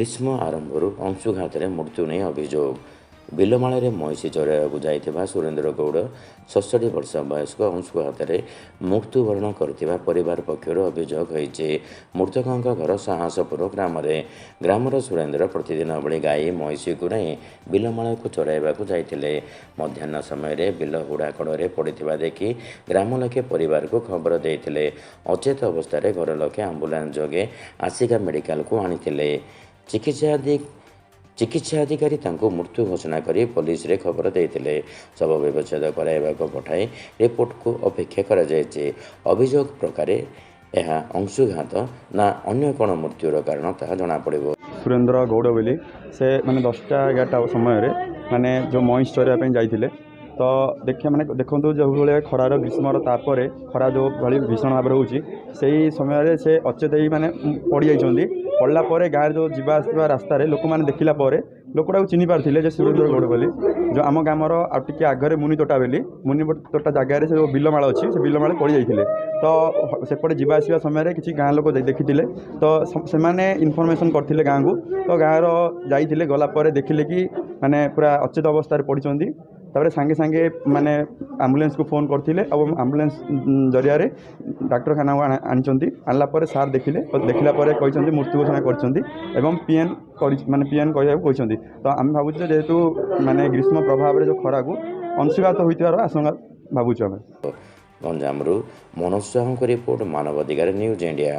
ଗ୍ରୀଷ୍ମ ଆରମ୍ଭରୁ ଅଂଶୁଘାତରେ ମୃତ୍ୟୁ ନେଇ ଅଭିଯୋଗ। ବିଲମାଳରେ ମଇଁଷି ଚରାଇବାକୁ ଯାଇଥିବା ସୁରେନ୍ଦ୍ର ଗୌଡ଼ 67 ବର୍ଷ ବୟସ୍କ ଅଂଶୁଘାତରେ ମୃତ୍ୟୁବରଣ କରିଥିବା ପରିବାର ପକ୍ଷରୁ ଅଭିଯୋଗ ହୋଇଛି। ମୃତକଙ୍କ ଘର ସାହସପୁର ଗ୍ରାମରେ। ଗ୍ରାମର ସୁରେନ୍ଦ୍ର ପ୍ରତିଦିନ ଭଳି ଗାଈ ମଇଁଷିକୁ ନେଇ ବିଲମାଳକୁ ଚରାଇବାକୁ ଯାଇଥିଲେ। ମଧ୍ୟାହ୍ନ ସମୟରେ ବିଲ ହୁଡ଼ା କଡ଼ରେ ପଡ଼ିଥିବା ଦେଖି ଗ୍ରାମ ଲୋକେ ପରିବାରକୁ ଖବର ଦେଇଥିଲେ। ଅଚେତ ଅବସ୍ଥାରେ ଘର ଲୋକେ ଆମ୍ବୁଲାନ୍ସ ଯୋଗେ ଆସିକା ମେଡିକାଲକୁ ଆଣିଥିଲେ। ଚିକିତ୍ସା ଅଧିକାରୀ ତାଙ୍କୁ ମୃତ୍ୟୁ ଘୋଷଣା କରି ପୋଲିସରେ ଖବର ଦେଇଥିଲେ। ଶବ ବ୍ୟବଚ୍ଛେଦ କରାଇବାକୁ ପଠାଇ ରିପୋର୍ଟକୁ ଅପେକ୍ଷା କରାଯାଇଛି। ଅଭିଯୋଗ ପ୍ରକାରେ ଏହା ଅଂଶୁଘାତ ନା ଅନ୍ୟ କ'ଣ ମୃତ୍ୟୁର କାରଣ ତାହା ଜଣାପଡ଼ିବ। ସୁରେନ୍ଦ୍ର ଗୌଡ଼ ବୋଲି ସେ ମାନେ 10ଟା 11ଟା ସମୟରେ ମାନେ ଯେଉଁ ମଇଁଷି ଚରାଇବା ପାଇଁ ଯାଇଥିଲେ। ତ ଦେଖନ୍ତୁ ଯେଉଁଭଳିଆ ଖରାର ଗ୍ରୀଷ୍ମର ତାପରେ ଖରା ଯେଉଁ ଭଳି ଭୀଷଣ ଭାବରେ ହେଉଛି, ସେହି ସମୟରେ ସେ ଅଚେତ ହେଇ ମାନେ ପଡ଼ିଯାଇଛନ୍ତି। ପଡ଼ିଲା ପରେ ଗାଁରେ ଯେଉଁ ଯିବା ଆସିବା ରାସ୍ତାରେ ଲୋକମାନେ ଦେଖିଲା ପରେ ଲୋକଟାକୁ ଚିହ୍ନି ପାରିଥିଲେ ଯେ ସୁରେନ୍ଦ୍ର ଗୌଡ଼ ବୋଲି। ଯେଉଁ ଆମ ଗ୍ରାମର ଆଉ ଟିକେ ଆଗରେ ମୁନିତୋଟା ବୋଲି ମୁନିତୋଟା ଜାଗାରେ ସେ ଯେଉଁ ବିଲମାଳ ଅଛି, ସେ ବିଲମାଳ ପଡ଼ିଯାଇଥିଲେ। ତ ସେପଟେ ଯିବା ଆସିବା ସମୟରେ କିଛି ଗାଁ ଲୋକ ଦେଖିଥିଲେ। ତ ସେମାନେ ଇନଫର୍ମେସନ୍ କରିଥିଲେ ଗାଁକୁ। ତ ଗାଁର ଯାଇଥିଲେ, ଗଲା ପରେ ଦେଖିଲେ କି ମାନେ ପୁରା ଅଚେତ ଅବସ୍ଥାରେ ପଡ଼ିଛନ୍ତି। ତାପରେ ସାଙ୍ଗେ ସାଙ୍ଗେ ମାନେ ଆମ୍ବୁଲାନ୍ସକୁ ଫୋନ୍ କରିଥିଲେ ଏବଂ ଆମ୍ବୁଲାନ୍ସ ଜରିଆରେ ଡାକ୍ତରଖାନାକୁ ଆଣିଛନ୍ତି। ଆଣିଲା ପରେ ସାର୍ ଦେଖିଲା ପରେ କହିଛନ୍ତି ମୃତ୍ୟୁ ଘୋଷଣା କରିଛନ୍ତି ଏବଂ ପିଏନ୍ କହିବାକୁ କହିଛନ୍ତି। ତ ଆମେ ଭାବୁଛୁ ଯେହେତୁ ମାନେ ଗ୍ରୀଷ୍ମ ପ୍ରଭାବରେ ଯେଉଁ ଖରାକୁ ଅଂଶୁଘାତ ହୋଇଥିବାର ଆଶଙ୍କା ଭାବୁଛୁ ଆମେ। ଗଞ୍ଜାମରୁ ମନୋଜ ସାହୁଙ୍କ ରିପୋର୍ଟ, ମାନବାଧିକାର ନ୍ୟୁଜ୍ ଇଣ୍ଡିଆ।